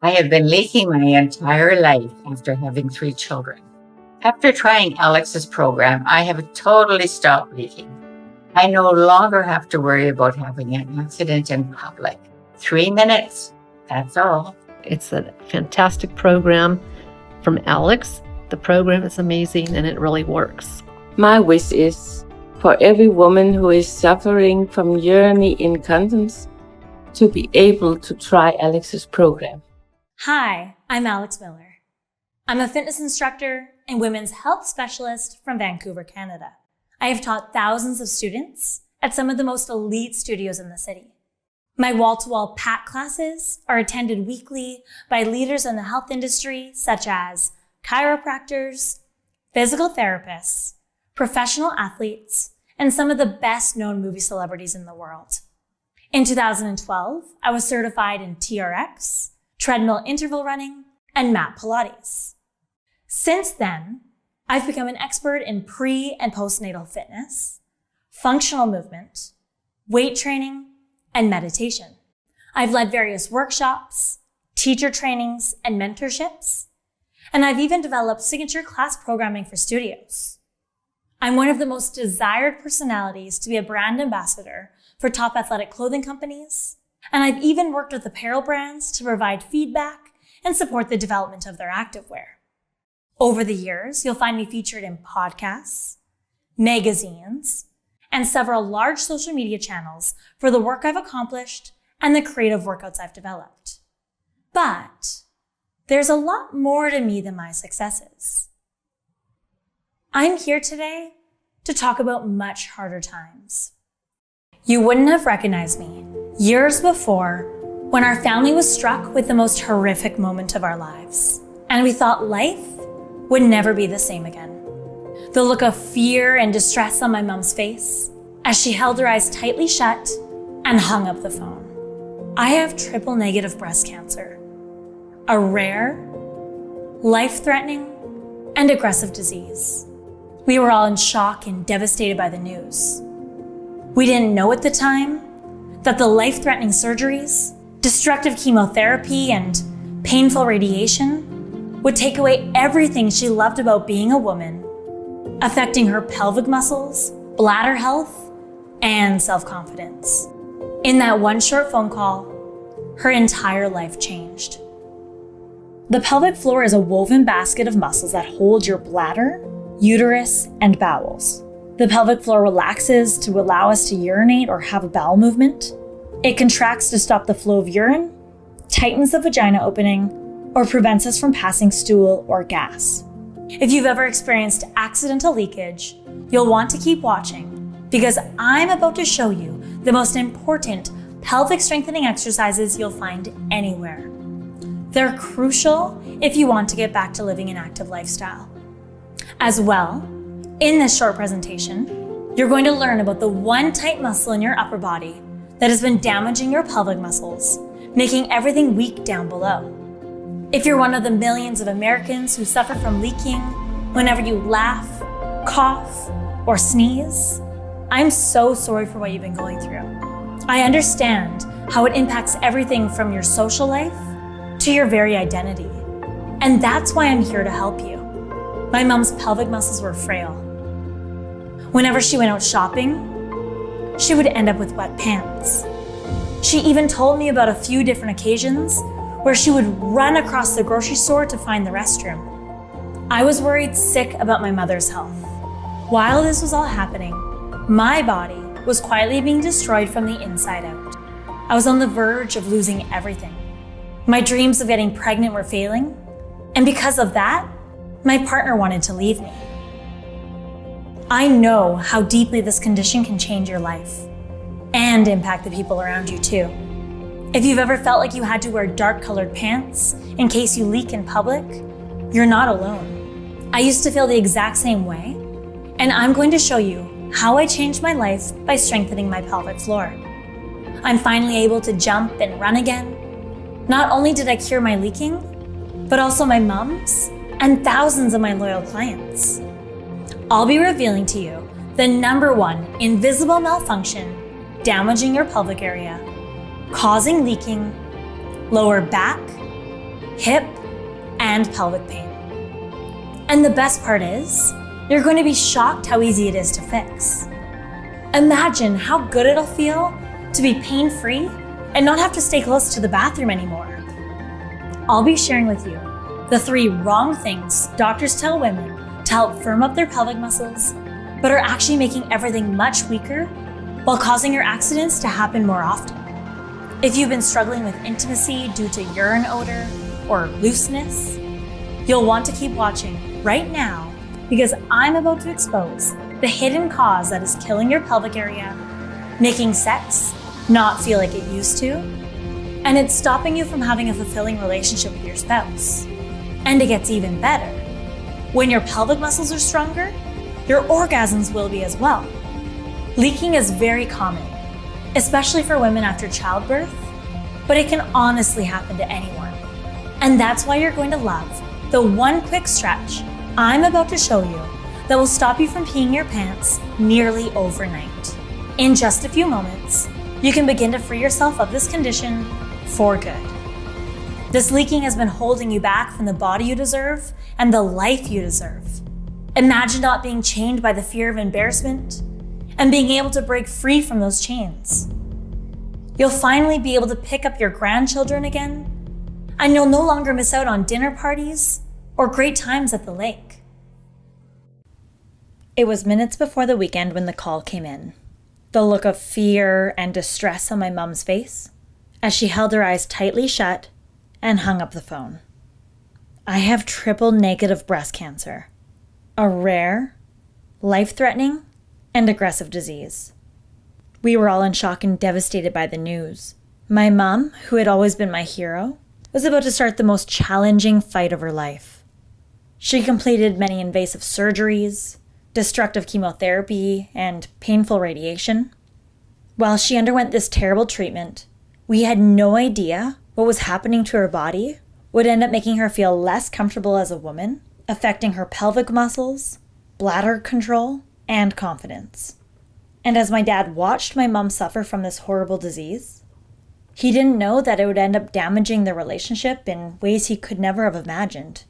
I have been leaking my entire life after having 3 children. After trying Alex's program, I have totally stopped leaking. I no longer have to worry about having an accident in public. 3 minutes, that's all. It's a fantastic program from Alex. The program is amazing and it really works. My wish is for every woman who is suffering from urinary incontinence to be able to try Alex's program. Hi, I'm Alex Miller. I'm a fitness instructor and women's health specialist from Vancouver, Canada. I have taught thousands of students at some of the most elite studios in the city. My wall-to-wall PAT classes are attended weekly by leaders in the health industry such as chiropractors, physical therapists, professional athletes, and some of the best-known movie celebrities in the world. In 2012, I was certified in TRX, treadmill interval running, and mat Pilates. Since then, I've become an expert in pre- and postnatal fitness, functional movement, weight training, and meditation. I've led various workshops, teacher trainings, and mentorships, and I've even developed signature class programming for studios. I'm one of the most desired personalities to be a brand ambassador for top athletic clothing companies, and I've even worked with apparel brands to provide feedback and support the development of their activewear. Over the years, you'll find me featured in podcasts, magazines, and several large social media channels for the work I've accomplished and the creative workouts I've developed. But there's a lot more to me than my successes. I'm here today to talk about much harder times. You wouldn't have recognized me years before when our family was struck with the most horrific moment of our lives, and we thought life would never be the same again. The look of fear and distress on my mom's face as she held her eyes tightly shut and hung up the phone. I have triple negative breast cancer, a rare, life-threatening, and aggressive disease. We were all in shock and devastated by the news. We didn't know at the time that the life-threatening surgeries, destructive chemotherapy, and painful radiation would take away everything she loved about being a woman, affecting her pelvic muscles, bladder health, and self-confidence. In that one short phone call, her entire life changed. The pelvic floor is a woven basket of muscles that hold your bladder, uterus, and bowels. The pelvic floor relaxes to allow us to urinate or have a bowel movement. It contracts to stop the flow of urine, tightens the vagina opening, or prevents us from passing stool or gas. If you've ever experienced accidental leakage, you'll want to keep watching because I'm about to show you the most important pelvic strengthening exercises you'll find anywhere. They're crucial if you want to get back to living an active lifestyle. As well, in this short presentation, you're going to learn about the one tight muscle in your upper body that has been damaging your pelvic muscles, making everything weak down below. If you're one of the millions of Americans who suffer from leaking whenever you laugh, cough, or sneeze, I'm so sorry for what you've been going through. I understand how it impacts everything from your social life to your very identity. And that's why I'm here to help you. My mom's pelvic muscles were frail. Whenever she went out shopping, she would end up with wet pants. She even told me about a few different occasions where she would run across the grocery store to find the restroom. I was worried sick about my mother's health. While this was all happening, my body was quietly being destroyed from the inside out. I was on the verge of losing everything. My dreams of getting pregnant were failing, and because of that, my partner wanted to leave me. I know how deeply this condition can change your life and impact the people around you too. If you've ever felt like you had to wear dark-colored pants in case you leak in public, you're not alone. I used to feel the exact same way, and I'm going to show you how I changed my life by strengthening my pelvic floor. I'm finally able to jump and run again. Not only did I cure my leaking, but also my mom's and thousands of my loyal clients. I'll be revealing to you the #1 invisible malfunction damaging your pelvic area, causing leaking, lower back, hip, and pelvic pain. And the best part is, you're going to be shocked how easy it is to fix. Imagine how good it'll feel to be pain-free and not have to stay close to the bathroom anymore. I'll be sharing with you the 3 wrong things doctors tell women to help firm up their pelvic muscles, but are actually making everything much weaker while causing your accidents to happen more often. If you've been struggling with intimacy due to urine odor or looseness, you'll want to keep watching right now because I'm about to expose the hidden cause that is killing your pelvic area, making sex not feel like it used to, and it's stopping you from having a fulfilling relationship with your spouse. And it gets even better. When your pelvic muscles are stronger, your orgasms will be as well. Leaking is very common, especially for women after childbirth, but it can honestly happen to anyone. And that's why you're going to love the one quick stretch I'm about to show you that will stop you from peeing your pants nearly overnight. In just a few moments, you can begin to free yourself of this condition for good. This leaking has been holding you back from the body you deserve and the life you deserve. Imagine not being chained by the fear of embarrassment and being able to break free from those chains. You'll finally be able to pick up your grandchildren again, and you'll no longer miss out on dinner parties or great times at the lake. It was minutes before the weekend when the call came in. The look of fear and distress on my mom's face as she held her eyes tightly shut and hung up the phone. I have triple negative breast cancer, a rare, life-threatening, and aggressive disease. We were all in shock and devastated by the news. My mom, who had always been my hero, was about to start the most challenging fight of her life. She completed many invasive surgeries, destructive chemotherapy, and painful radiation. While she underwent this terrible treatment, we had no idea what was happening to her body would end up making her feel less comfortable as a woman, affecting her pelvic muscles, bladder control, and confidence. And as my dad watched my mom suffer from this horrible disease, he didn't know that it would end up damaging their relationship in ways he could never have imagined.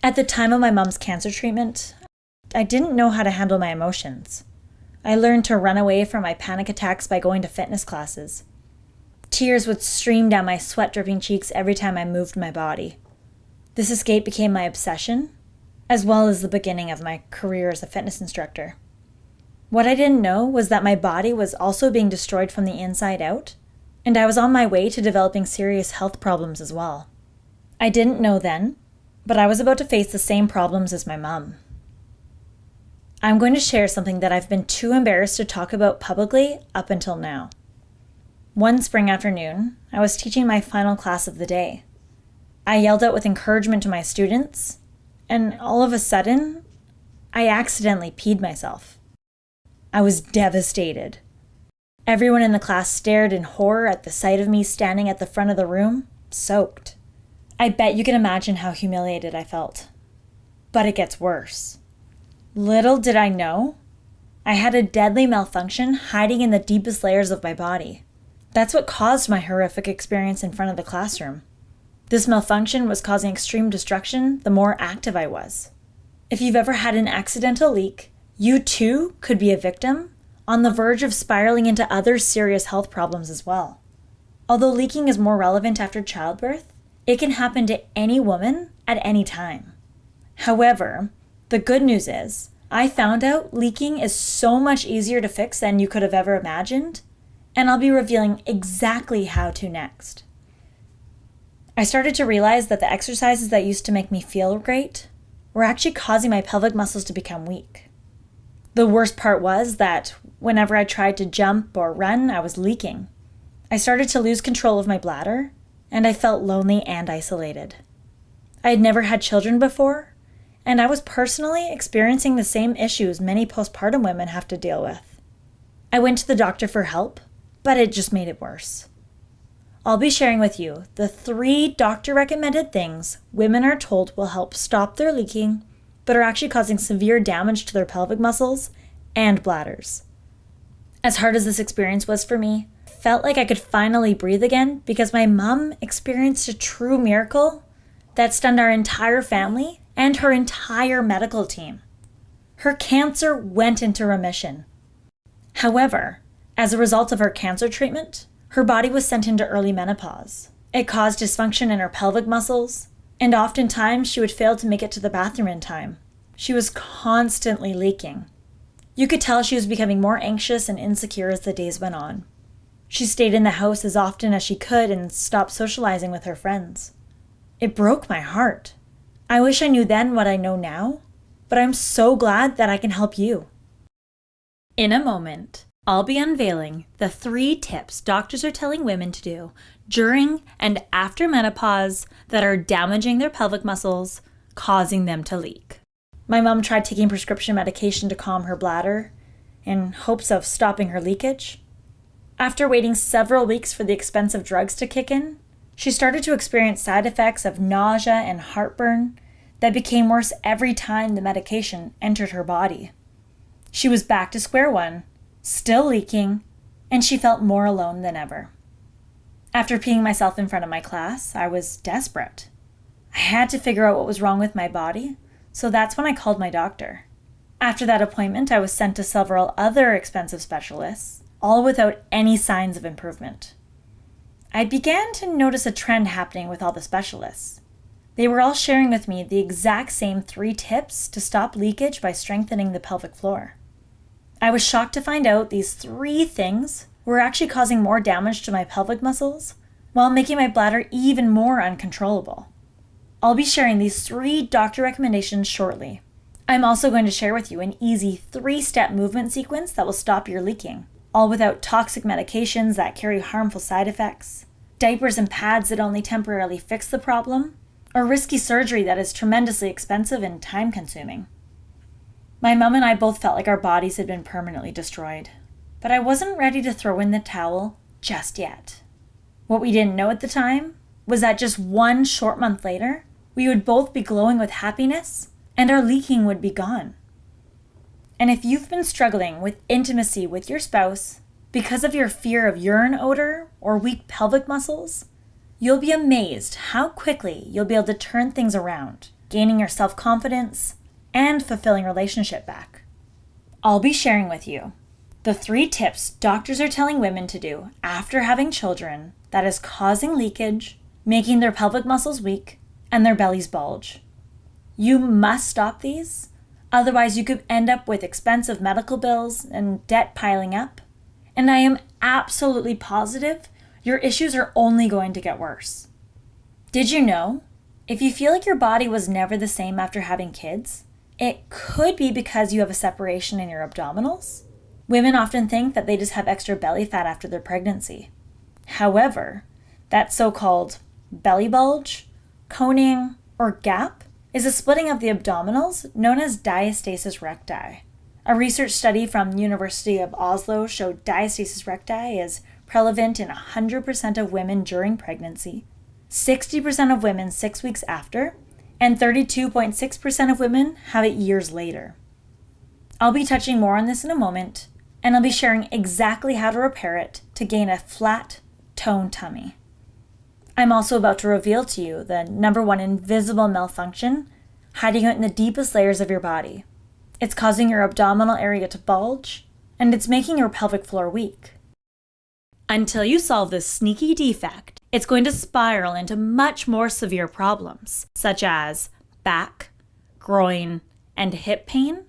At the time of my mom's cancer treatment, I didn't know how to handle my emotions. I learned to run away from my panic attacks by going to fitness classes. Tears would stream down my sweat-dripping cheeks every time I moved my body. This escape became my obsession, as well as the beginning of my career as a fitness instructor. What I didn't know was that my body was also being destroyed from the inside out, and I was on my way to developing serious health problems as well. I didn't know then, but I was about to face the same problems as my mom. I'm going to share something that I've been too embarrassed to talk about publicly up until now. One spring afternoon, I was teaching my final class of the day. I yelled out with encouragement to my students, and all of a sudden, I accidentally peed myself. I was devastated. Everyone in the class stared in horror at the sight of me standing at the front of the room, soaked. I bet you can imagine how humiliated I felt. But it gets worse. Little did I know, I had a deadly malfunction hiding in the deepest layers of my body. That's what caused my horrific experience in front of the classroom. This malfunction was causing extreme destruction the more active I was. If you've ever had an accidental leak, you too could be a victim, on the verge of spiraling into other serious health problems as well. Although leaking is more relevant after childbirth, it can happen to any woman at any time. However, the good news is, I found out leaking is so much easier to fix than you could have ever imagined, and I'll be revealing exactly how to next. I started to realize that the exercises that used to make me feel great were actually causing my pelvic muscles to become weak. The worst part was that whenever I tried to jump or run, I was leaking. I started to lose control of my bladder, and I felt lonely and isolated. I had never had children before, and I was personally experiencing the same issues many postpartum women have to deal with. I went to the doctor for help, but it just made it worse. I'll be sharing with you the 3 doctor-recommended things women are told will help stop their leaking, but are actually causing severe damage to their pelvic muscles and bladders. As hard as this experience was for me, felt like I could finally breathe again because my mom experienced a true miracle that stunned our entire family and her entire medical team. Her cancer went into remission. However, as a result of her cancer treatment, her body was sent into early menopause. It caused dysfunction in her pelvic muscles, and oftentimes she would fail to make it to the bathroom in time. She was constantly leaking. You could tell she was becoming more anxious and insecure as the days went on. She stayed in the house as often as she could and stopped socializing with her friends. It broke my heart. I wish I knew then what I know now, but I'm so glad that I can help you. In a moment, I'll be unveiling the 3 tips doctors are telling women to do during and after menopause that are damaging their pelvic muscles, causing them to leak. My mom tried taking prescription medication to calm her bladder in hopes of stopping her leakage. After waiting several weeks for the expensive drugs to kick in, she started to experience side effects of nausea and heartburn that became worse every time the medication entered her body. She was back to square one, still leaking, and she felt more alone than ever. After peeing myself in front of my class, I was desperate. I had to figure out what was wrong with my body, so that's when I called my doctor. After that appointment, I was sent to several other expensive specialists, all without any signs of improvement. I began to notice a trend happening with all the specialists. They were all sharing with me the exact same 3 tips to stop leakage by strengthening the pelvic floor. I was shocked to find out these 3 things were actually causing more damage to my pelvic muscles while making my bladder even more uncontrollable. I'll be sharing these 3 doctor recommendations shortly. I'm also going to share with you an easy 3-step movement sequence that will stop your leaking, all without toxic medications that carry harmful side effects, diapers and pads that only temporarily fix the problem, or risky surgery that is tremendously expensive and time-consuming. My mom and I both felt like our bodies had been permanently destroyed, but I wasn't ready to throw in the towel just yet. What we didn't know at the time was that just 1 short month later, we would both be glowing with happiness and our leaking would be gone. And if you've been struggling with intimacy with your spouse because of your fear of urine odor or weak pelvic muscles, you'll be amazed how quickly you'll be able to turn things around, gaining your self-confidence and fulfilling relationship back. I'll be sharing with you the 3 tips doctors are telling women to do after having children that is causing leakage, making their pelvic muscles weak, and their bellies bulge. You must stop these, otherwise you could end up with expensive medical bills and debt piling up. And I am absolutely positive your issues are only going to get worse. Did you know, if you feel like your body was never the same after having kids, it could be because you have a separation in your abdominals? Women often think that they just have extra belly fat after their pregnancy. However, that so-called belly bulge, coning, or gap is a splitting of the abdominals known as diastasis recti. A research study from the University of Oslo showed diastasis recti is prevalent in 100% of women during pregnancy, 60% of women 6 weeks after, and 32.6% of women have it years later. I'll be touching more on this in a moment, and I'll be sharing exactly how to repair it to gain a flat, toned tummy. I'm also about to reveal to you the #1 invisible malfunction hiding out in the deepest layers of your body. It's causing your abdominal area to bulge, and it's making your pelvic floor weak. Until you solve this sneaky defect, it's going to spiral into much more severe problems, such as back, groin, and hip pain,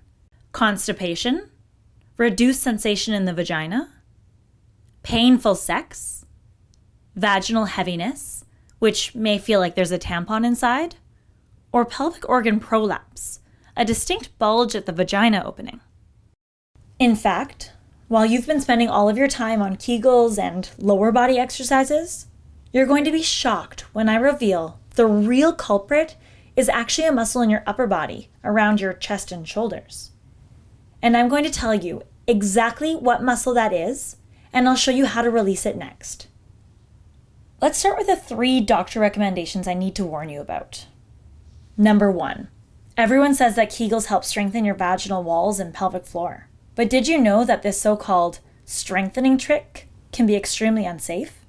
constipation, reduced sensation in the vagina, painful sex, vaginal heaviness, which may feel like there's a tampon inside, or pelvic organ prolapse, a distinct bulge at the vagina opening. In fact, while you've been spending all of your time on Kegels and lower body exercises, you're going to be shocked when I reveal the real culprit is actually a muscle in your upper body around your chest and shoulders. And I'm going to tell you exactly what muscle that is, and I'll show you how to release it next. Let's start with the 3 doctor recommendations I need to warn you about. #1, everyone says that Kegels help strengthen your vaginal walls and pelvic floor. But did you know that this so-called strengthening trick can be extremely unsafe.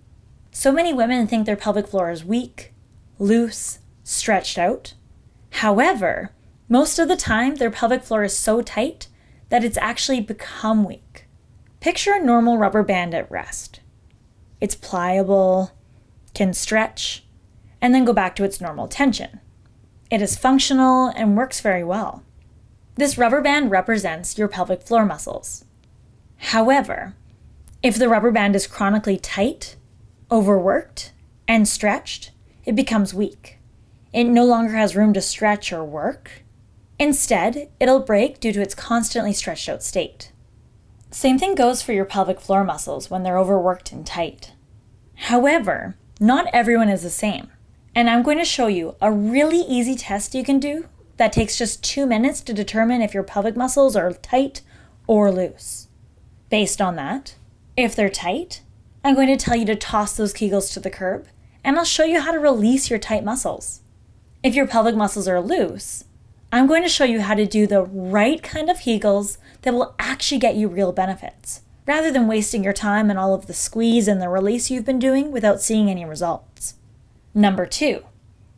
So many women think their pelvic floor is weak, loose, stretched out. However, most of the time their pelvic floor is so tight that it's actually become weak. Picture a normal rubber band at rest. It's pliable, can stretch, and then go back to its normal tension. It is functional and works very well. This rubber band represents your pelvic floor muscles. However, if the rubber band is chronically tight, overworked, and stretched, it becomes weak. It no longer has room to stretch or work. Instead, it'll break due to its constantly stretched out state. Same thing goes for your pelvic floor muscles when they're overworked and tight. However, not everyone is the same, and I'm going to show you a really easy test you can do that takes just 2 minutes to determine if your pelvic muscles are tight or loose. Based on that, if they're tight, I'm going to tell you to toss those Kegels to the curb, and I'll show you how to release your tight muscles. If your pelvic muscles are loose, I'm going to show you how to do the right kind of Kegels that will actually get you real benefits, rather than wasting your time on all of the squeeze and the release you've been doing without seeing any results. Number 2,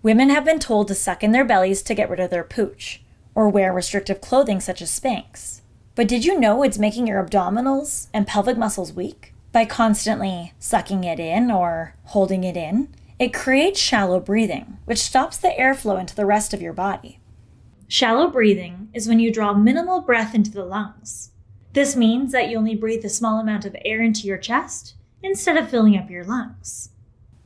women have been told to suck in their bellies to get rid of their pooch, or wear restrictive clothing such as Spanx. But did you know it's making your abdominals and pelvic muscles weak? By constantly sucking it in or holding it in, it creates shallow breathing, which stops the airflow into the rest of your body. Shallow breathing is when you draw minimal breath into the lungs. This means that you only breathe a small amount of air into your chest instead of filling up your lungs.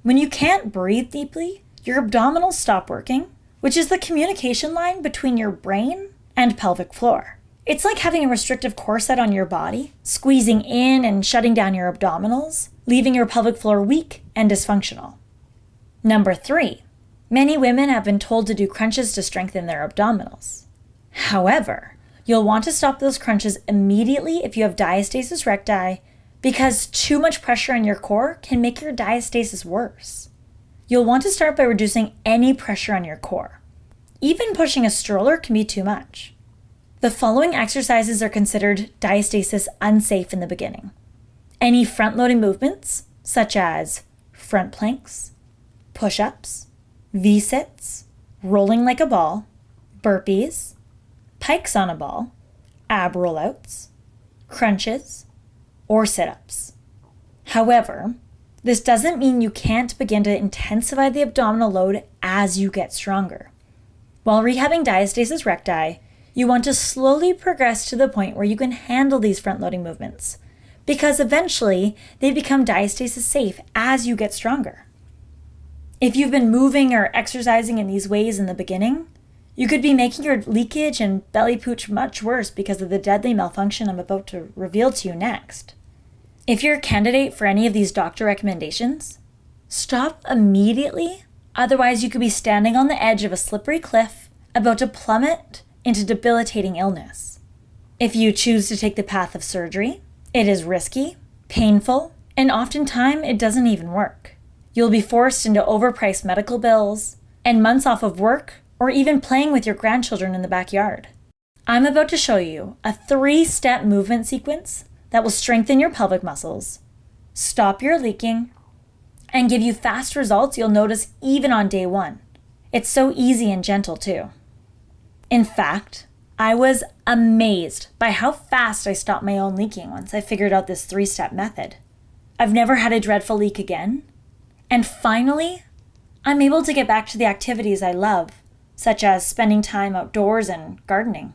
When you can't breathe deeply, your abdominals stop working, which is the communication line between your brain and pelvic floor. It's like having a restrictive corset on your body, squeezing in and shutting down your abdominals, leaving your pelvic floor weak and dysfunctional. Number 3, many women have been told to do crunches to strengthen their abdominals. However, you'll want to stop those crunches immediately if you have diastasis recti, because too much pressure on your core can make your diastasis worse. You'll want to start by reducing any pressure on your core. Even pushing a stroller can be too much. The following exercises are considered diastasis unsafe in the beginning. Any front-loading movements, such as front planks, push-ups, V-sits, rolling like a ball, burpees, pikes on a ball, ab rollouts, crunches, or sit-ups. However, this doesn't mean you can't begin to intensify the abdominal load as you get stronger. While rehabbing diastasis recti, you want to slowly progress to the point where you can handle these front-loading movements, because eventually they become diastasis safe as you get stronger. If you've been moving or exercising in these ways in the beginning, you could be making your leakage and belly pooch much worse because of the deadly malfunction I'm about to reveal to you next. If you're a candidate for any of these doctor recommendations, stop immediately, otherwise you could be standing on the edge of a slippery cliff about to plummet into debilitating illness. If you choose to take the path of surgery, it is risky, painful, and oftentimes it doesn't even work. You'll be forced into overpriced medical bills and months off of work or even playing with your grandchildren in the backyard. I'm about to show you a 3-step movement sequence that will strengthen your pelvic muscles, stop your leaking, and give you fast results you'll notice even on day 1. It's so easy and gentle too. In fact, I was amazed by how fast I stopped my own leaking once I figured out this 3-step method. I've never had a dreadful leak again. And finally, I'm able to get back to the activities I love, such as spending time outdoors and gardening.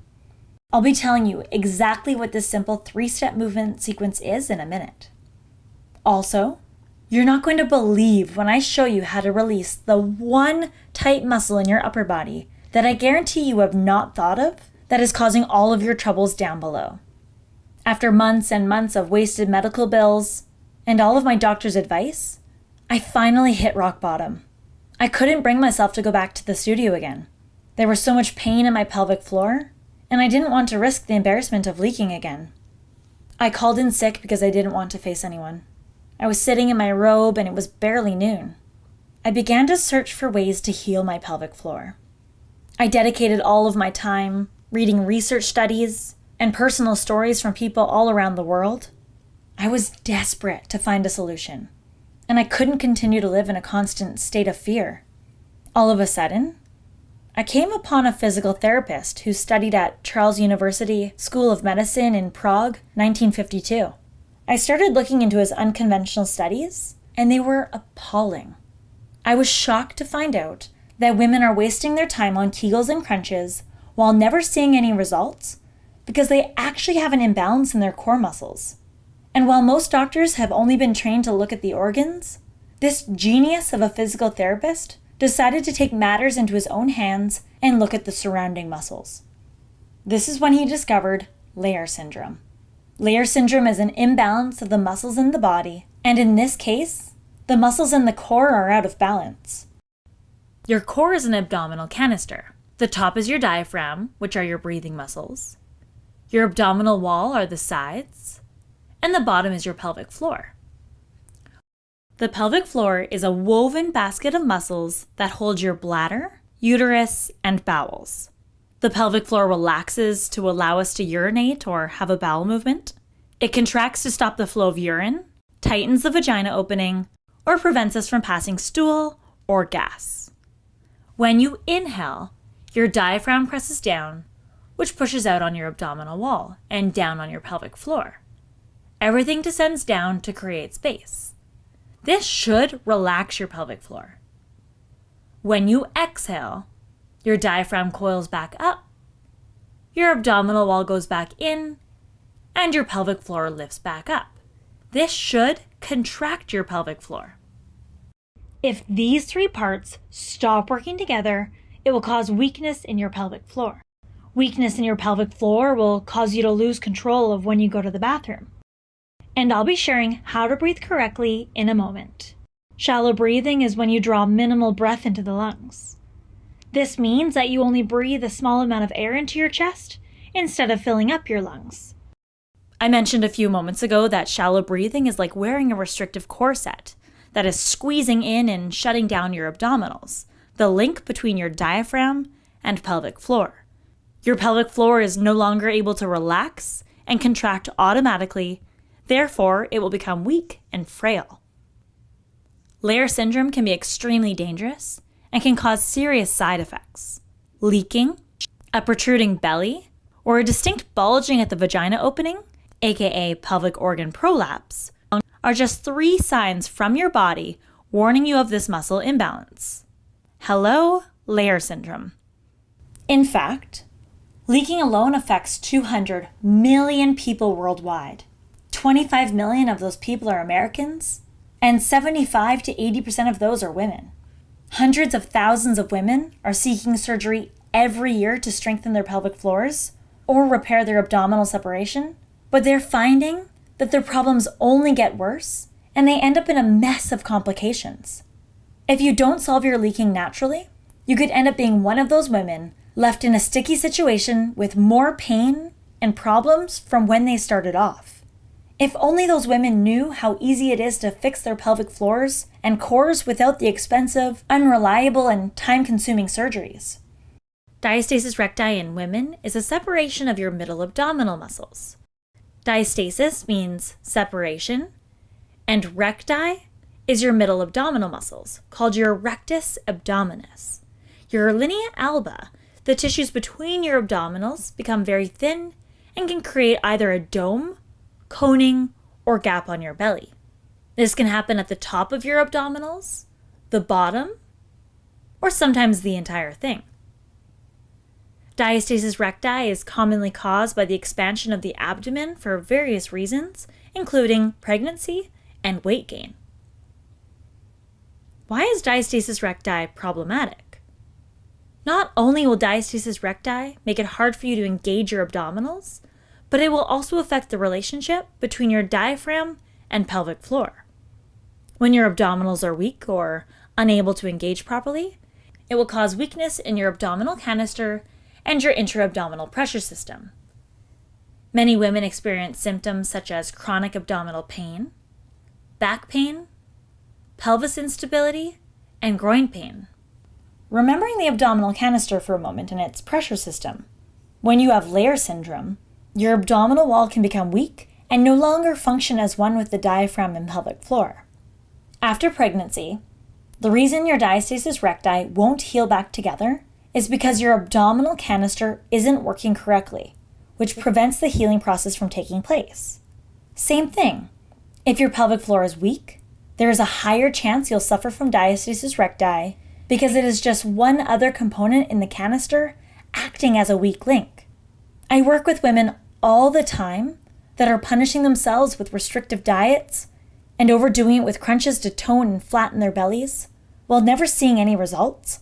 I'll be telling you exactly what this simple 3-step movement sequence is in a minute. Also, you're not going to believe when I show you how to release the one tight muscle in your upper body that I guarantee you have not thought of that is causing all of your troubles down below. After months and months of wasted medical bills and all of my doctor's advice, I finally hit rock bottom. I couldn't bring myself to go back to the studio again. There was so much pain in my pelvic floor, and I didn't want to risk the embarrassment of leaking again. I called in sick because I didn't want to face anyone. I was sitting in my robe and it was barely noon. I began to search for ways to heal my pelvic floor. I dedicated all of my time reading research studies and personal stories from people all around the world. I was desperate to find a solution, and I couldn't continue to live in a constant state of fear. All of a sudden, I came upon a physical therapist who studied at Charles University School of Medicine in Prague, 1952. I started looking into his unconventional studies, and they were appalling. I was shocked to find out that women are wasting their time on Kegels and crunches while never seeing any results because they actually have an imbalance in their core muscles. And while most doctors have only been trained to look at the organs, this genius of a physical therapist decided to take matters into his own hands and look at the surrounding muscles. This is when he discovered Layer syndrome. Layer syndrome is an imbalance of the muscles in the body, and in this case, the muscles in the core are out of balance. Your core is an abdominal canister. The top is your diaphragm, which are your breathing muscles. Your abdominal wall are the sides, and the bottom is your pelvic floor. The pelvic floor is a woven basket of muscles that hold your bladder, uterus, and bowels. The pelvic floor relaxes to allow us to urinate or have a bowel movement. It contracts to stop the flow of urine, tightens the vagina opening, or prevents us from passing stool or gas. When you inhale, your diaphragm presses down, which pushes out on your abdominal wall and down on your pelvic floor. Everything descends down to create space. This should relax your pelvic floor. When you exhale, your diaphragm coils back up, your abdominal wall goes back in, and your pelvic floor lifts back up. This should contract your pelvic floor. If these three parts stop working together, it will cause weakness in your pelvic floor. Weakness in your pelvic floor will cause you to lose control of when you go to the bathroom. And I'll be sharing how to breathe correctly in a moment. Shallow breathing is when you draw minimal breath into the lungs. This means that you only breathe a small amount of air into your chest instead of filling up your lungs. I mentioned a few moments ago that shallow breathing is like wearing a restrictive corset that is squeezing in and shutting down your abdominals, the link between your diaphragm and pelvic floor. Your pelvic floor is no longer able to relax and contract automatically. Therefore, it will become weak and frail. Layer syndrome can be extremely dangerous and can cause serious side effects. Leaking, a protruding belly, or a distinct bulging at the vagina opening, aka pelvic organ prolapse, are just 3 signs from your body warning you of this muscle imbalance. Hello, layer syndrome. In fact, leaking alone affects 200 million people worldwide. 25 million of those people are Americans, and 75 to 80% of those are women. Hundreds of thousands of women are seeking surgery every year to strengthen their pelvic floors or repair their abdominal separation, but they're finding that their problems only get worse and they end up in a mess of complications. If you don't solve your leaking naturally, you could end up being one of those women left in a sticky situation with more pain and problems from when they started off. If only those women knew how easy it is to fix their pelvic floors and cores without the expensive, unreliable, and time-consuming surgeries. Diastasis recti in women is a separation of your middle abdominal muscles. Diastasis means separation, and recti is your middle abdominal muscles, called your rectus abdominis. Your linea alba, the tissues between your abdominals, become very thin and can create either a dome, coning, or gap on your belly. This can happen at the top of your abdominals, the bottom, or sometimes the entire thing. Diastasis recti is commonly caused by the expansion of the abdomen for various reasons, including pregnancy and weight gain. Why is diastasis recti problematic? Not only will diastasis recti make it hard for you to engage your abdominals, but it will also affect the relationship between your diaphragm and pelvic floor. When your abdominals are weak or unable to engage properly, it will cause weakness in your abdominal canister and your intra-abdominal pressure system. Many women experience symptoms such as chronic abdominal pain, back pain, pelvis instability, and groin pain. Remembering the abdominal canister for a moment and its pressure system. When you have layer syndrome, your abdominal wall can become weak and no longer function as one with the diaphragm and pelvic floor. After pregnancy, the reason your diastasis recti won't heal back together is because your abdominal canister isn't working correctly, which prevents the healing process from taking place. Same thing. If your pelvic floor is weak, there is a higher chance you'll suffer from diastasis recti because it is just one other component in the canister acting as a weak link. I work with women all the time that are punishing themselves with restrictive diets and overdoing it with crunches to tone and flatten their bellies while never seeing any results.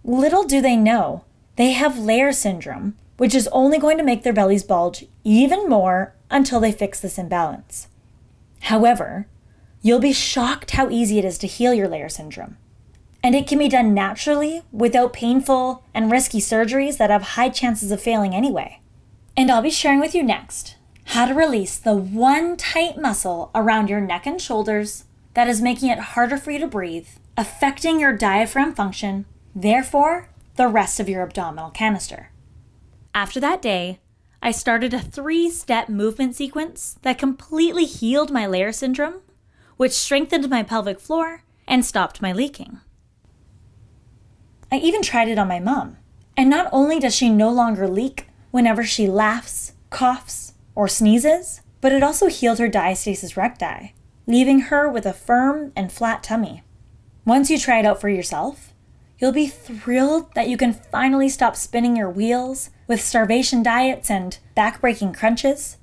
Little do they know, they have layer syndrome, which is only going to make their bellies bulge even more until they fix this imbalance. However, you'll be shocked how easy it is to heal your layer syndrome. And it can be done naturally without painful and risky surgeries that have high chances of failing anyway. And I'll be sharing with you next how to release the one tight muscle around your neck and shoulders that is making it harder for you to breathe, affecting your diaphragm function, therefore the rest of your abdominal canister. After that day, I started a 3-step movement sequence that completely healed my layer syndrome, which strengthened my pelvic floor and stopped my leaking. I even tried it on my mom, and not only does she no longer leak whenever she laughs, coughs, or sneezes, but it also healed her diastasis recti, leaving her with a firm and flat tummy. Once you try it out for yourself, you'll be thrilled that you can finally stop spinning your wheels with starvation diets and back-breaking crunches.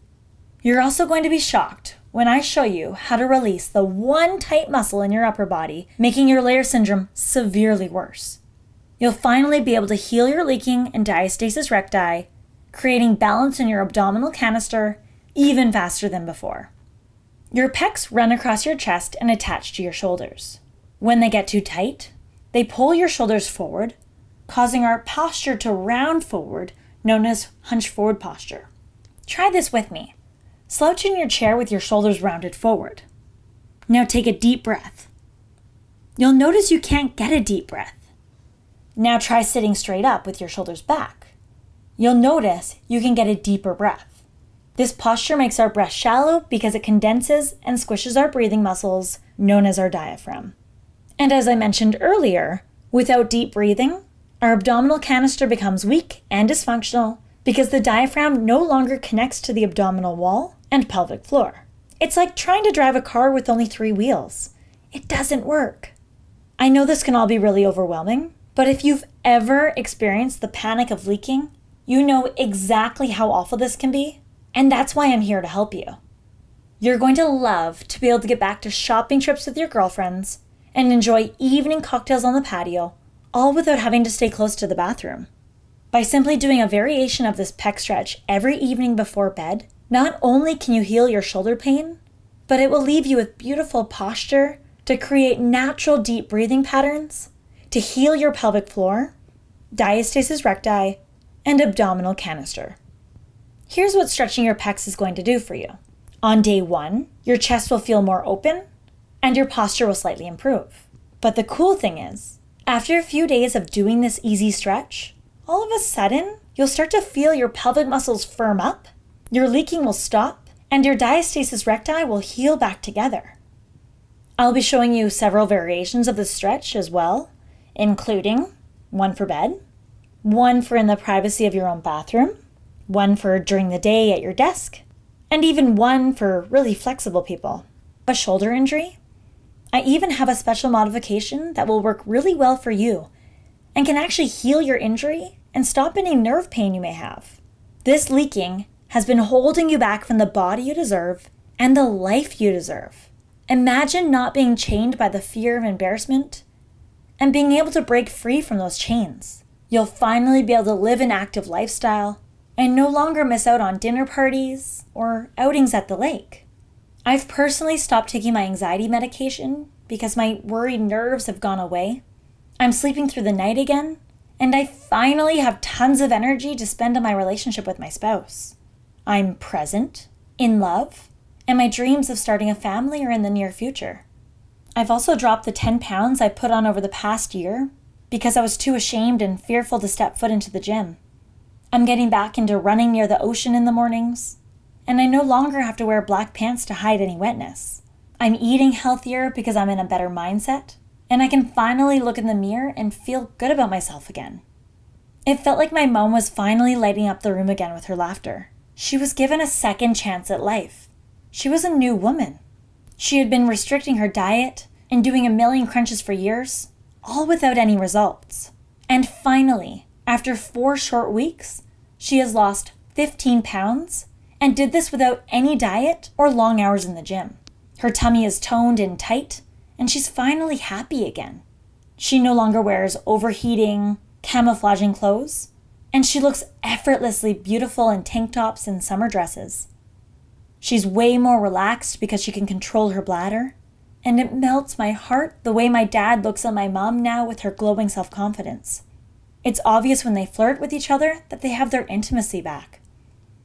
You're also going to be shocked when I show you how to release the one tight muscle in your upper body, making your layer syndrome severely worse. You'll finally be able to heal your leaking and diastasis recti, creating balance in your abdominal canister even faster than before. Your pecs run across your chest and attach to your shoulders. When they get too tight, they pull your shoulders forward, causing our posture to round forward, known as hunch forward posture. Try this with me. Slouch in your chair with your shoulders rounded forward. Now take a deep breath. You'll notice you can't get a deep breath. Now try sitting straight up with your shoulders back. You'll notice you can get a deeper breath. This posture makes our breath shallow because it condenses and squishes our breathing muscles, known as our diaphragm. And as I mentioned earlier, without deep breathing, our abdominal canister becomes weak and dysfunctional because the diaphragm no longer connects to the abdominal wall and pelvic floor. It's like trying to drive a car with only 3 wheels. It doesn't work. I know this can all be really overwhelming, but if you've ever experienced the panic of leaking, you know exactly how awful this can be, and that's why I'm here to help you. You're going to love to be able to get back to shopping trips with your girlfriends and enjoy evening cocktails on the patio, all without having to stay close to the bathroom. By simply doing a variation of this pec stretch every evening before bed, not only can you heal your shoulder pain, but it will leave you with beautiful posture to create natural deep breathing patterns, to heal your pelvic floor, diastasis recti, and abdominal canister. Here's what stretching your pecs is going to do for you. On day 1, your chest will feel more open and your posture will slightly improve. But the cool thing is, after a few days of doing this easy stretch, all of a sudden, you'll start to feel your pelvic muscles firm up, your leaking will stop, and your diastasis recti will heal back together. I'll be showing you several variations of this stretch as well, including one for bed, one for in the privacy of your own bathroom, one for during the day at your desk, and even one for really flexible people. A shoulder injury? I even have a special modification that will work really well for you and can actually heal your injury and stop any nerve pain you may have. This leaking has been holding you back from the body you deserve and the life you deserve. Imagine not being chained by the fear of embarrassment and being able to break free from those chains. You'll finally be able to live an active lifestyle and no longer miss out on dinner parties or outings at the lake. I've personally stopped taking my anxiety medication because my worried nerves have gone away. I'm sleeping through the night again, and I finally have tons of energy to spend on my relationship with my spouse. I'm present, in love, and my dreams of starting a family are in the near future. I've also dropped the 10 pounds I put on over the past year because I was too ashamed and fearful to step foot into the gym. I'm getting back into running near the ocean in the mornings and I no longer have to wear black pants to hide any wetness. I'm eating healthier because I'm in a better mindset, and I can finally look in the mirror and feel good about myself again. It felt like my mom was finally lighting up the room again with her laughter. She was given a second chance at life. She was a new woman. She had been restricting her diet and doing a million crunches for years, all without any results. And finally, after 4 short weeks, she has lost 15 pounds and did this without any diet or long hours in the gym. Her tummy is toned and tight, and she's finally happy again. She no longer wears overheating, camouflaging clothes, and she looks effortlessly beautiful in tank tops and summer dresses. She's way more relaxed because she can control her bladder, and it melts my heart the way my dad looks at my mom now with her glowing self-confidence. It's obvious when they flirt with each other that they have their intimacy back.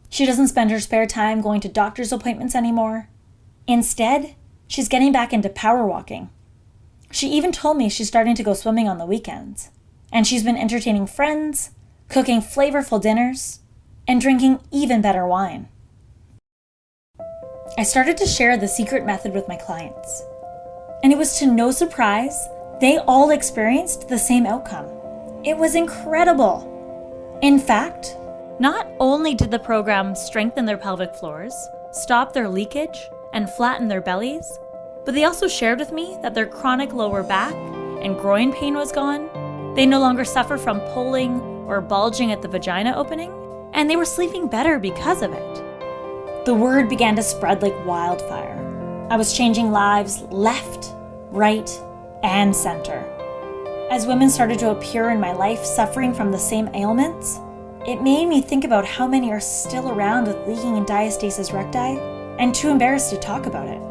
She doesn't spend her spare time going to doctor's appointments anymore. Instead, she's getting back into power walking. She even told me she's starting to go swimming on the weekends. And she's been entertaining friends, cooking flavorful dinners, and drinking even better wine. I started to share the secret method with my clients. And it was to no surprise, they all experienced the same outcome. It was incredible. In fact, not only did the program strengthen their pelvic floors, stop their leakage, and flatten their bellies, but they also shared with me that their chronic lower back and groin pain was gone. They no longer suffer from pulling or bulging at the vagina opening, and they were sleeping better because of it. The word began to spread like wildfire. I was changing lives left, right, and center. As women started to appear in my life suffering from the same ailments, it made me think about how many are still around with leaking and diastasis recti and too embarrassed to talk about it.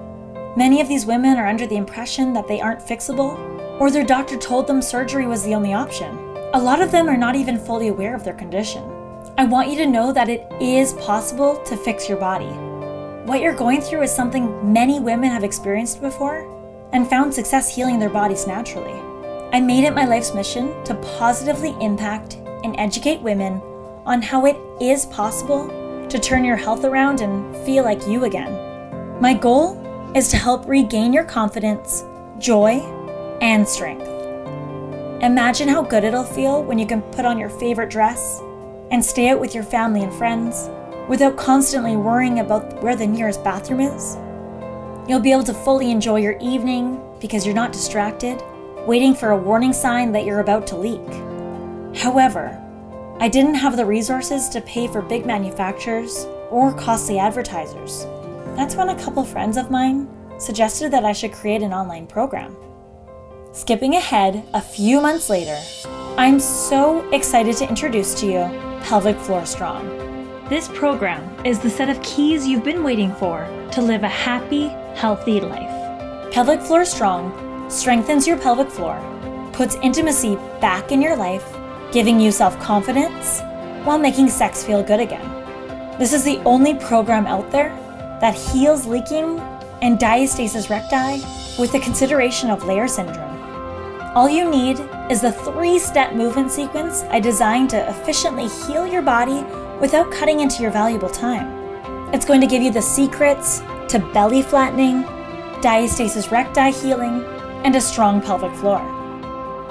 Many of these women are under the impression that they aren't fixable, or their doctor told them surgery was the only option. A lot of them are not even fully aware of their condition. I want you to know that it is possible to fix your body. What you're going through is something many women have experienced before and found success healing their bodies naturally. I made it my life's mission to positively impact and educate women on how it is possible to turn your health around and feel like you again. My goal is to help regain your confidence, joy, and strength. Imagine how good it'll feel when you can put on your favorite dress and stay out with your family and friends without constantly worrying about where the nearest bathroom is. You'll be able to fully enjoy your evening because you're not distracted, waiting for a warning sign that you're about to leak. However, I didn't have the resources to pay for big manufacturers or costly advertisers. That's when a couple friends of mine suggested that I should create an online program. Skipping ahead a few months later, I'm so excited to introduce to you Pelvic Floor Strong. This program is the set of keys you've been waiting for to live a happy, healthy life. Pelvic Floor Strong strengthens your pelvic floor, puts intimacy back in your life, giving you self-confidence while making sex feel good again. This is the only program out there that heals leaking and diastasis recti with the consideration of layer syndrome. All you need is the 3-step movement sequence I designed to efficiently heal your body without cutting into your valuable time. It's going to give you the secrets to belly flattening, diastasis recti healing, and a strong pelvic floor.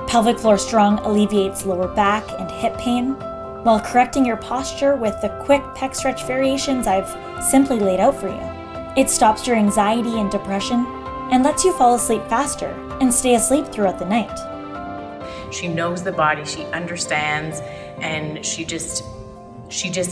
Pelvic Floor Strong alleviates lower back and hip pain while correcting your posture with the quick pec stretch variations I've simply laid out for you. It stops your anxiety and depression and lets you fall asleep faster and stay asleep throughout the night. She knows the body, she understands, and she just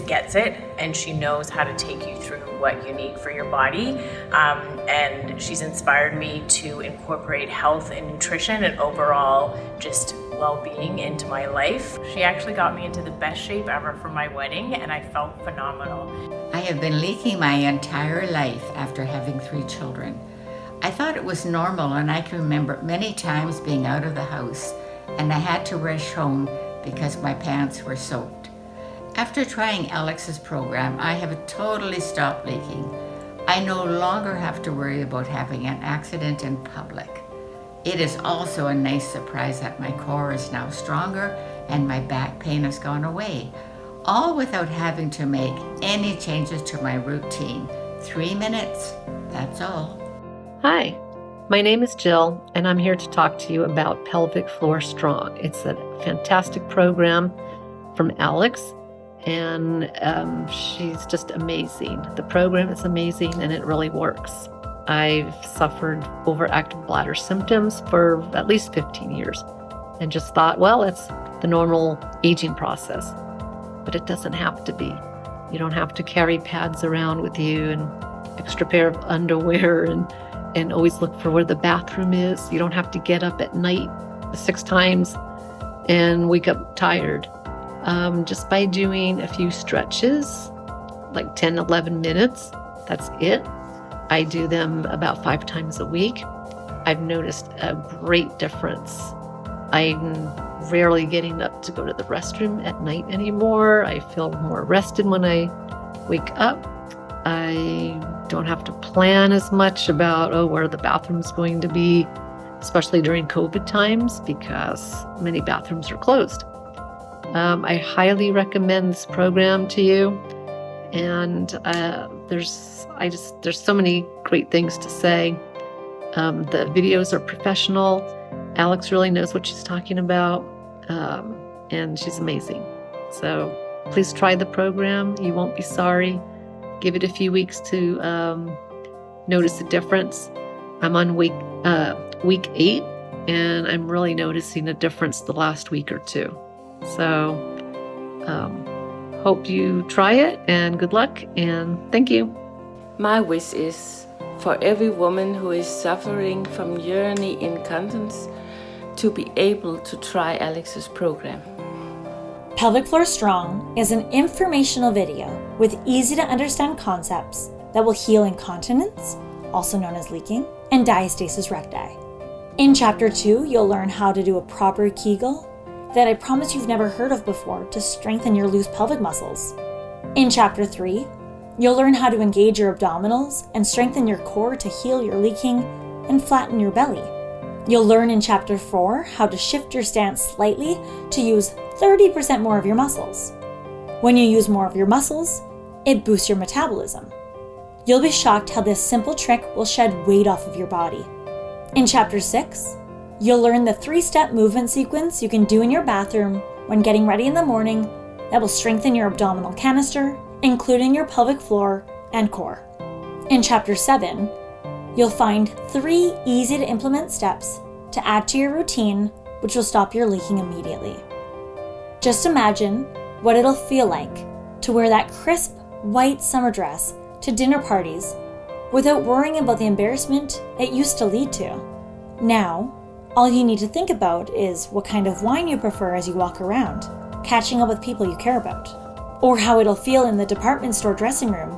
gets it, and she knows how to take you through what you need for your body. And she's inspired me to incorporate health and nutrition and overall just well-being into my life. She actually got me into the best shape ever for my wedding, and I felt phenomenal. I have been leaking my entire life after having 3 children. I thought it was normal, and I can remember many times being out of the house and I had to rush home because my pants were soaked. After trying Alex's program, I have totally stopped leaking. I no longer have to worry about having an accident in public. It is also a nice surprise that my core is now stronger and my back pain has gone away. all without having to make any changes to my routine. 3 minutes, that's all. Hi, my name is Jill, and I'm here to talk to you about Pelvic Floor Strong. It's a fantastic program from Alex, and she's just amazing. The program is amazing, and it really works. I've suffered overactive bladder symptoms for at least 15 years and just thought, well, it's the normal aging process. But it doesn't have to be. You don't have to carry pads around with you and extra pair of underwear and always look for where the bathroom is. You don't have to get up at night 6 times and wake up tired. Just by doing a few stretches, like 10, 11 minutes, that's it. I do them about 5 times a week. I've noticed a great difference. I'm rarely getting up to go to the restroom at night anymore. I feel more rested when I wake up. I don't have to plan as much about, where the bathroom's going to be, especially during COVID times because many bathrooms are closed. I highly recommend this program to you. And there's so many great things to say. The videos are professional. Alex really knows what she's talking about, and she's amazing. So please try the program. You won't be sorry. Give it a few weeks to notice a difference. I'm on week 8, and I'm really noticing a difference the last week or 2. So hope you try it, and good luck, and thank you. My wish is for every woman who is suffering from urinary incontinence to be able to try Alex's program. Pelvic Floor Strong is an informational video with easy to understand concepts that will heal incontinence, also known as leaking, and diastasis recti. In Chapter 2, you'll learn how to do a proper Kegel that I promise you've never heard of before to strengthen your loose pelvic muscles. In Chapter 3, you'll learn how to engage your abdominals and strengthen your core to heal your leaking and flatten your belly. You'll learn in Chapter 4 how to shift your stance slightly to use 30% more of your muscles. When you use more of your muscles, it boosts your metabolism. You'll be shocked how this simple trick will shed weight off of your body. In Chapter 6, you'll learn the 3-step movement sequence you can do in your bathroom when getting ready in the morning that will strengthen your abdominal canister, including your pelvic floor and core. In Chapter 7, you'll find 3 easy-to-implement steps to add to your routine, which will stop your leaking immediately. Just imagine what it'll feel like to wear that crisp, white summer dress to dinner parties without worrying about the embarrassment it used to lead to. Now, all you need to think about is what kind of wine you prefer as you walk around, catching up with people you care about. Or how it'll feel in the department store dressing room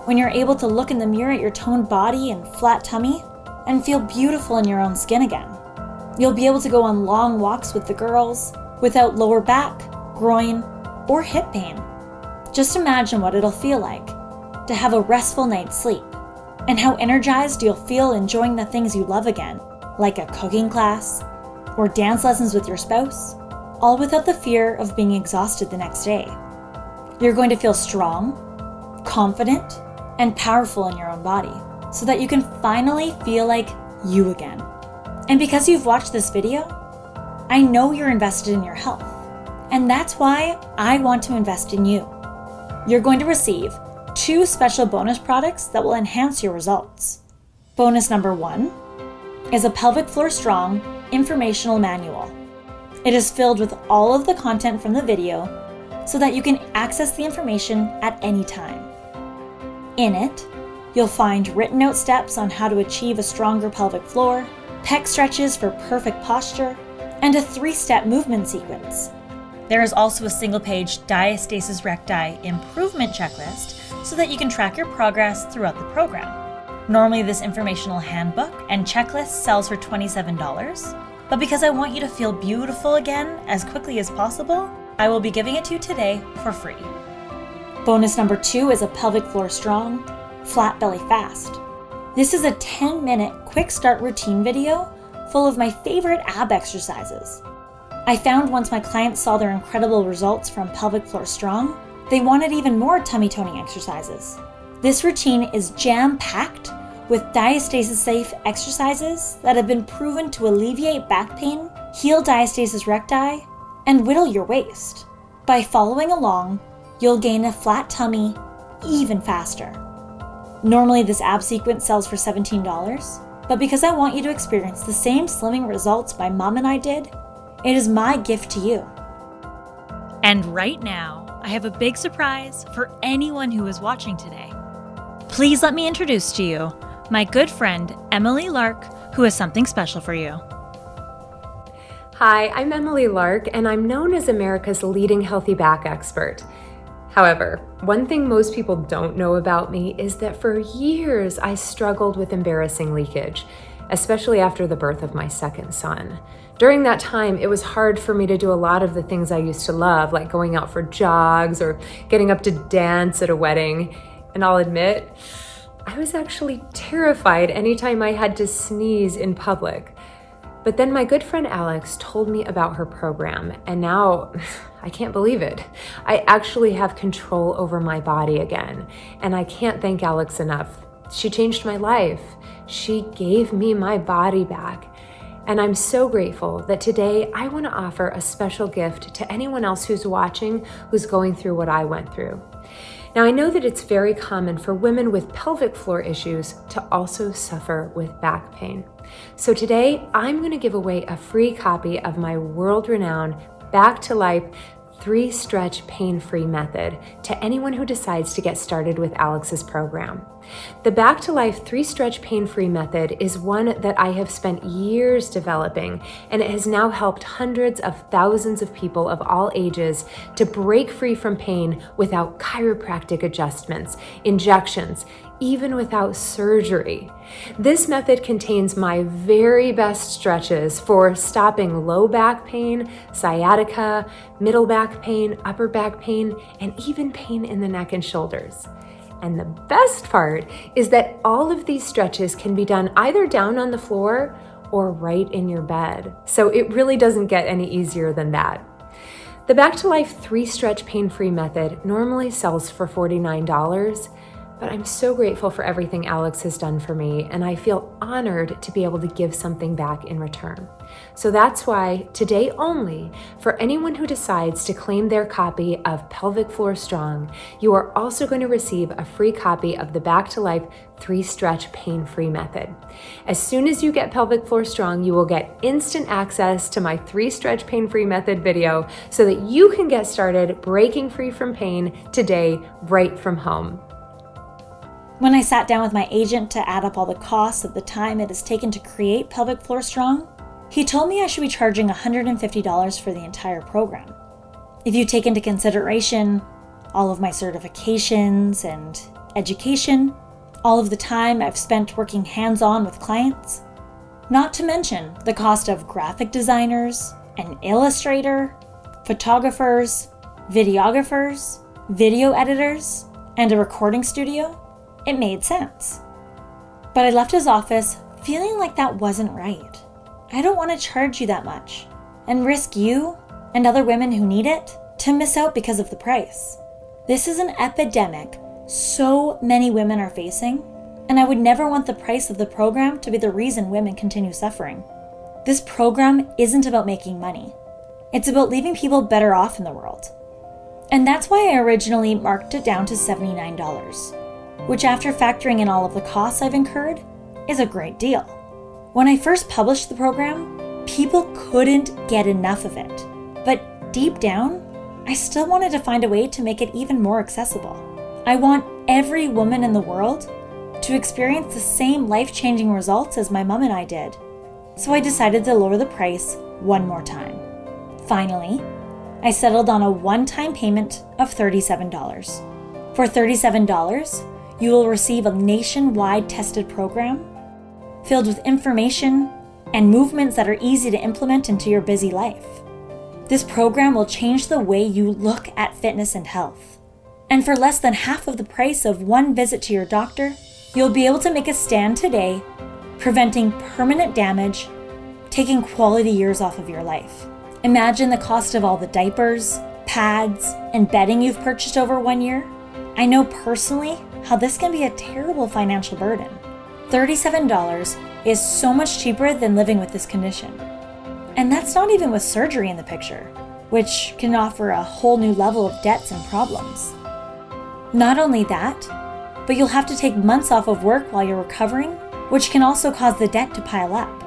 when you're able to look in the mirror at your toned body and flat tummy and feel beautiful in your own skin again. You'll be able to go on long walks with the girls without lower back, groin, or hip pain. Just imagine what it'll feel like to have a restful night's sleep and how energized you'll feel enjoying the things you love again, like a cooking class or dance lessons with your spouse, all without the fear of being exhausted the next day. You're going to feel strong, confident, and powerful in your own body so that you can finally feel like you again. And because you've watched this video, I know you're invested in your health. And that's why I want to invest in you. You're going to receive 2 special bonus products that will enhance your results. Bonus number 1 is a Pelvic Floor Strong informational manual. It is filled with all of the content from the video so that you can access the information at any time. In it, you'll find written out steps on how to achieve a stronger pelvic floor, pec stretches for perfect posture, and a 3-step movement sequence. There is also a single-page diastasis recti improvement checklist so that you can track your progress throughout the program. Normally, this informational handbook and checklist sells for $27, but because I want you to feel beautiful again as quickly as possible, I will be giving it to you today for free. Bonus number 2 is a Pelvic Floor Strong Flat Belly Fast. This is a 10-minute quick start routine video full of my favorite ab exercises. I found once my clients saw their incredible results from Pelvic Floor Strong, They wanted even more tummy toning exercises. This routine is jam-packed with diastasis-safe exercises that have been proven to alleviate back pain, heal diastasis recti, and whittle your waist. By following along, you'll gain a flat tummy even faster. Normally, this ab sequence sells for $17, but because I want you to experience the same slimming results my mom and I did, it is my gift to you. And right now, I have a big surprise for anyone who is watching today. Please let me introduce to you my good friend, Emily Lark, who has something special for you. Hi, I'm Emily Lark, and I'm known as America's leading healthy back expert. However, one thing most people don't know about me is that for years I struggled with embarrassing leakage, especially after the birth of my second son. During that time, it was hard for me to do a lot of the things I used to love, like going out for jogs or getting up to dance at a wedding. And I'll admit, I was actually terrified anytime I had to sneeze in public. But then my good friend Alex told me about her program, and now I can't believe it. I actually have control over my body again, and I can't thank Alex enough. She changed my life. She gave me my body back. And I'm so grateful that today I want to offer a special gift to anyone else who's watching who's going through what I went through. Now, I know that it's very common for women with pelvic floor issues to also suffer with back pain. So today, I'm going to give away a free copy of my world-renowned Back to Life 3-stretch pain-free method to anyone who decides to get started with Alex's program. The Back to Life 3-stretch pain-free method is one that I have spent years developing, and it has now helped hundreds of thousands of people of all ages to break free from pain without chiropractic adjustments, injections, even without surgery. This method contains my very best stretches for stopping low back pain, sciatica, middle back pain, upper back pain, and even pain in the neck and shoulders. And the best part is that all of these stretches can be done either down on the floor or right in your bed. So it really doesn't get any easier than that. The Back to Life 3-stretch pain-free method normally sells for $49, but I'm so grateful for everything Alex has done for me, and I feel honored to be able to give something back in return. So that's why today only, for anyone who decides to claim their copy of Pelvic Floor Strong, you are also going to receive a free copy of the Back to Life 3-stretch pain-free method. As soon as you get Pelvic Floor Strong, you will get instant access to my 3-stretch pain-free method video so that you can get started breaking free from pain today, right from home. When I sat down with my agent to add up all the costs of the time it has taken to create Pelvic Floor Strong, he told me I should be charging $150 for the entire program. If you take into consideration all of my certifications and education, all of the time I've spent working hands-on with clients, not to mention the cost of graphic designers, an illustrator, photographers, videographers, video editors, and a recording studio, it made sense. But I left his office feeling like that wasn't right. I don't want to charge you that much and risk you and other women who need it to miss out because of the price. This is an epidemic so many women are facing, and I would never want the price of the program to be the reason women continue suffering. This program isn't about making money. It's about leaving people better off in the world. And that's why I originally marked it down to $79. Which, after factoring in all of the costs I've incurred, is a great deal. When I first published the program, people couldn't get enough of it. But deep down, I still wanted to find a way to make it even more accessible. I want every woman in the world to experience the same life-changing results as my mom and I did. So I decided to lower the price one more time. Finally, I settled on a one-time payment of $37. For $37, you will receive a nationwide tested program filled with information and movements that are easy to implement into your busy life. This program will change the way you look at fitness and health. And for less than half of the price of one visit to your doctor, you'll be able to make a stand today, preventing permanent damage, taking quality years off of your life. Imagine the cost of all the diapers, pads, and bedding you've purchased over 1 year, I know personally how this can be a terrible financial burden. $37 is so much cheaper than living with this condition. And that's not even with surgery in the picture, which can offer a whole new level of debts and problems. Not only that, but you'll have to take months off of work while you're recovering, which can also cause the debt to pile up.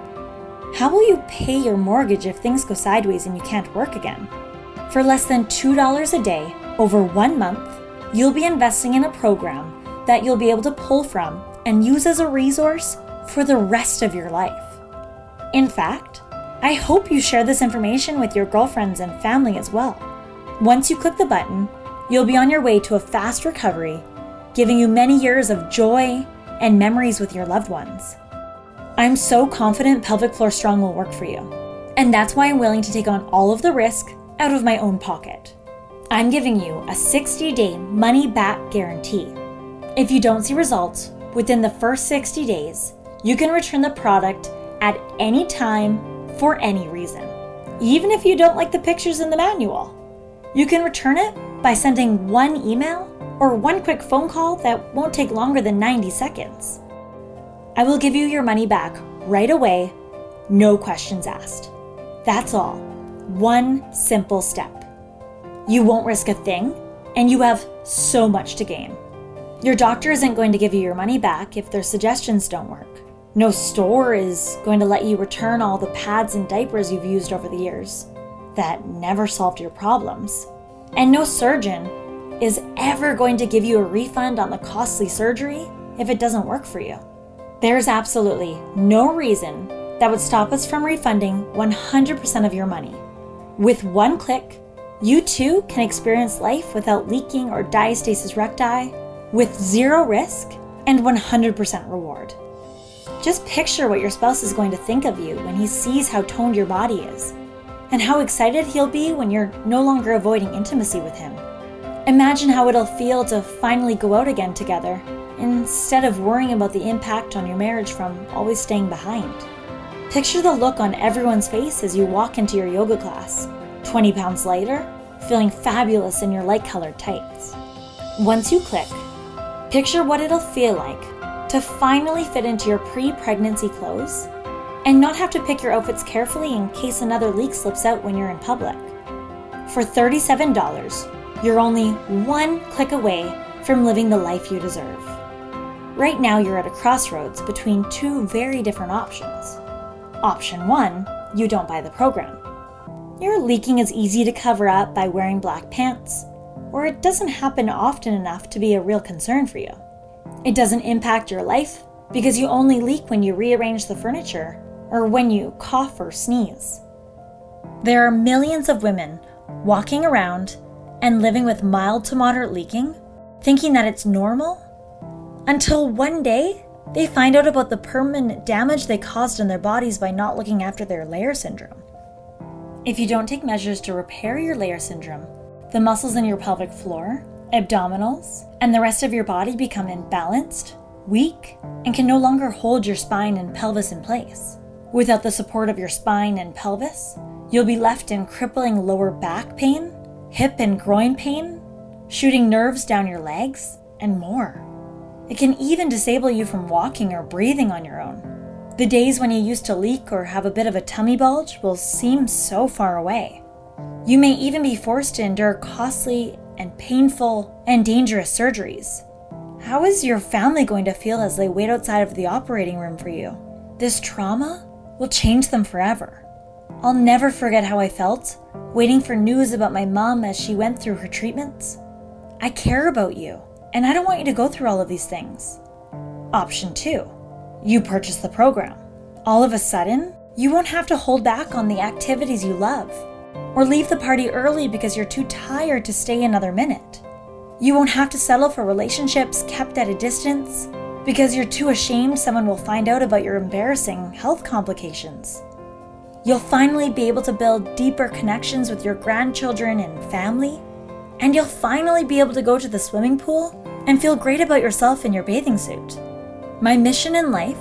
How will you pay your mortgage if things go sideways and you can't work again? For less than $2 a day over 1 month, you'll be investing in a program that you'll be able to pull from and use as a resource for the rest of your life. In fact, I hope you share this information with your girlfriends and family as well. Once you click the button, you'll be on your way to a fast recovery, giving you many years of joy and memories with your loved ones. I'm so confident Pelvic Floor Strong will work for you, and that's why I'm willing to take on all of the risk out of my own pocket. I'm giving you a 60-day money-back guarantee. If you don't see results within the first 60 days, you can return the product at any time for any reason, even if you don't like the pictures in the manual. You can return it by sending one email or one quick phone call that won't take longer than 90 seconds. I will give you your money back right away, no questions asked. That's all. One simple step. You won't risk a thing, and you have so much to gain. Your doctor isn't going to give you your money back if their suggestions don't work. No store is going to let you return all the pads and diapers you've used over the years that never solved your problems. And no surgeon is ever going to give you a refund on the costly surgery if it doesn't work for you. There's absolutely no reason that would stop us from refunding 100% of your money. With one click, you too can experience life without leaking or diastasis recti, with zero risk and 100% reward. Just picture what your spouse is going to think of you when he sees how toned your body is, and how excited he'll be when you're no longer avoiding intimacy with him. Imagine how it'll feel to finally go out again together, instead of worrying about the impact on your marriage from always staying behind. Picture the look on everyone's face as you walk into your yoga class, 20 pounds lighter, feeling fabulous in your light-colored tights. Once you click, picture what it'll feel like to finally fit into your pre-pregnancy clothes and not have to pick your outfits carefully in case another leak slips out when you're in public. For $37, you're only one click away from living the life you deserve. Right now, you're at a crossroads between two very different options. Option 1, you don't buy the program. Your leaking is easy to cover up by wearing black pants, or it doesn't happen often enough to be a real concern for you. It doesn't impact your life because you only leak when you rearrange the furniture or when you cough or sneeze. There are millions of women walking around and living with mild to moderate leaking, thinking that it's normal, until one day they find out about the permanent damage they caused in their bodies by not looking after their layer syndrome. If you don't take measures to repair your layer syndrome, the muscles in your pelvic floor, abdominals, and the rest of your body become imbalanced, weak, and can no longer hold your spine and pelvis in place. Without the support of your spine and pelvis, you'll be left in crippling lower back pain, hip and groin pain, shooting nerves down your legs, and more. It can even disable you from walking or breathing on your own. The days when you used to leak or have a bit of a tummy bulge will seem so far away. You may even be forced to endure costly and painful and dangerous surgeries. How is your family going to feel as they wait outside of the operating room for you? This trauma will change them forever. I'll never forget how I felt waiting for news about my mom as she went through her treatments. I care about you, and I don't want you to go through all of these things. Option 2, you purchase the program. All of a sudden, you won't have to hold back on the activities you love, or leave the party early because you're too tired to stay another minute. You won't have to settle for relationships kept at a distance because you're too ashamed someone will find out about your embarrassing health complications. You'll finally be able to build deeper connections with your grandchildren and family, and you'll finally be able to go to the swimming pool and feel great about yourself in your bathing suit. My mission in life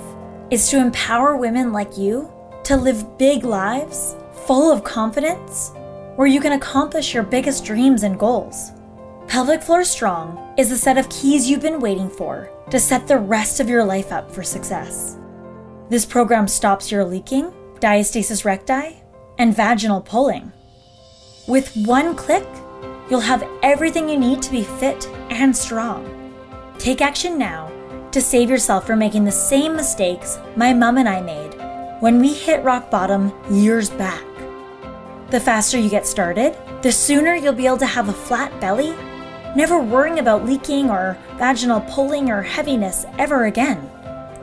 is to empower women like you to live big lives full of confidence, where you can accomplish your biggest dreams and goals. Pelvic Floor Strong is the set of keys you've been waiting for to set the rest of your life up for success. This program stops your leaking, diastasis recti, and vaginal pulling. With one click, you'll have everything you need to be fit and strong. Take action now to save yourself from making the same mistakes my mom and I made when we hit rock bottom years back. The faster you get started, the sooner you'll be able to have a flat belly, never worrying about leaking or vaginal pulling or heaviness ever again.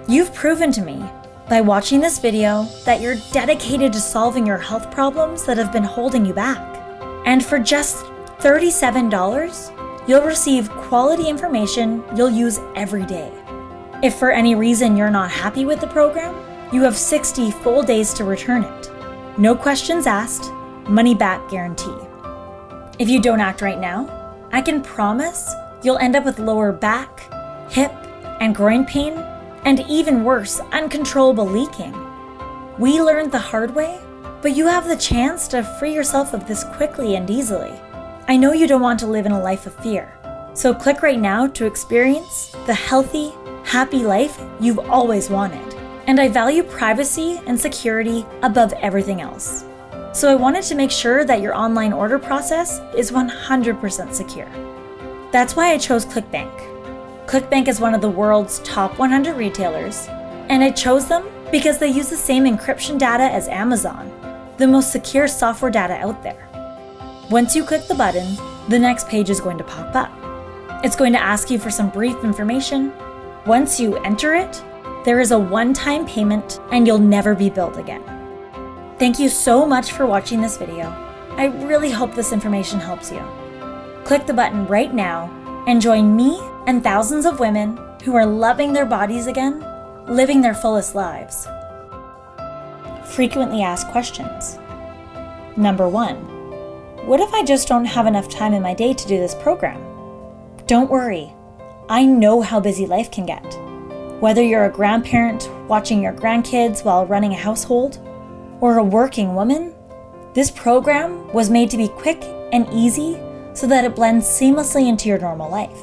You've proven to me by watching this video that you're dedicated to solving your health problems that have been holding you back. And for just $37, you'll receive quality information you'll use every day. If for any reason you're not happy with the program, you have 60 full days to return it. No questions asked, money back guarantee. If you don't act right now, I can promise you'll end up with lower back, hip, and groin pain, and even worse, uncontrollable leaking. We learned the hard way, but you have the chance to free yourself of this quickly and easily. I know you don't want to live in a life of fear, so click right now to experience the healthy, happy life you've always wanted. And I value privacy and security above everything else. So I wanted to make sure that your online order process is 100% secure. That's why I chose ClickBank. ClickBank is one of the world's top 100 retailers, and I chose them because they use the same encryption data as Amazon, the most secure software data out there. Once you click the button, the next page is going to pop up. It's going to ask you for some brief information. Once you enter it, there is a one-time payment and you'll never be billed again. Thank you so much for watching this video. I really hope this information helps you. Click the button right now and join me and thousands of women who are loving their bodies again, living their fullest lives. Frequently asked questions. Number 1, what if I just don't have enough time in my day to do this program? Don't worry, I know how busy life can get. Whether you're a grandparent watching your grandkids while running a household, or a working woman, this program was made to be quick and easy so that it blends seamlessly into your normal life.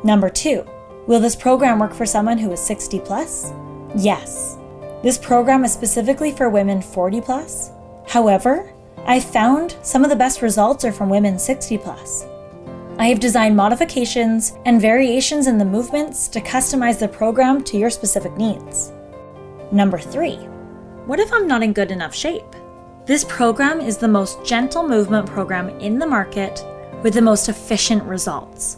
Number 2, will this program work for someone who is 60 plus? Yes. This program is specifically for women 40 plus. However, I found some of the best results are from women 60 plus. I have designed modifications and variations in the movements to customize the program to your specific needs. Number 3, what if I'm not in good enough shape? This program is the most gentle movement program in the market with the most efficient results.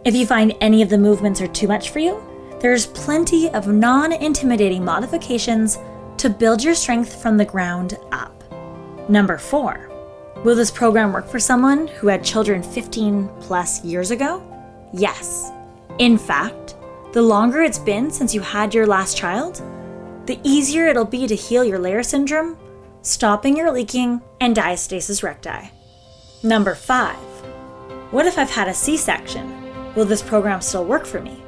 If you find any of the movements are too much for you, there's plenty of non-intimidating modifications to build your strength from the ground up. Number 4, will this program work for someone who had children 15 plus years ago? Yes. In fact, the longer it's been since you had your last child, the easier it'll be to heal your Layar syndrome, stopping your leaking, and diastasis recti. Number 5, what if I've had a C-section? Will this program still work for me?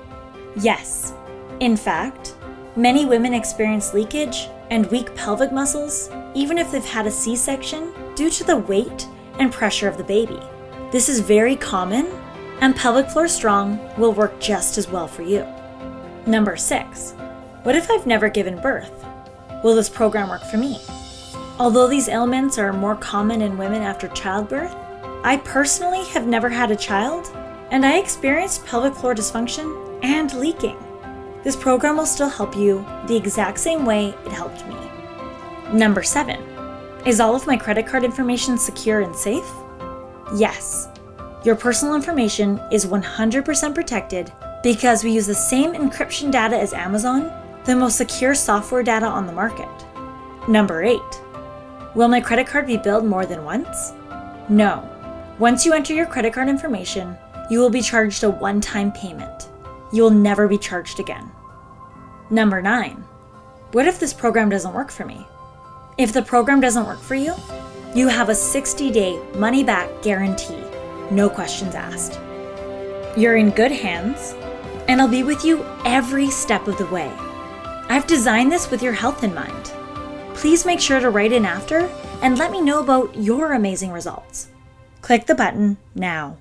Yes. In fact, many women experience leakage and weak pelvic muscles even if they've had a C-section due to the weight and pressure of the baby. This is very common, and Pelvic Floor Strong will work just as well for you. Number 6, what if I've never given birth? Will this program work for me? Although these ailments are more common in women after childbirth, I personally have never had a child, and I experienced pelvic floor dysfunction and leaking. This program will still help you the exact same way it helped me. Number 7, is all of my credit card information secure and safe? Yes. Your personal information is 100% protected because we use the same encryption data as Amazon, the most secure software data on the market. Number 8, will my credit card be billed more than once? No. Once you enter your credit card information, you will be charged a one-time payment. You will never be charged again. Number 9, what if this program doesn't work for me? If the program doesn't work for you, you have a 60-day money-back guarantee, no questions asked. You're in good hands, and I'll be with you every step of the way. I've designed this with your health in mind. Please make sure to write in after and let me know about your amazing results. Click the button now.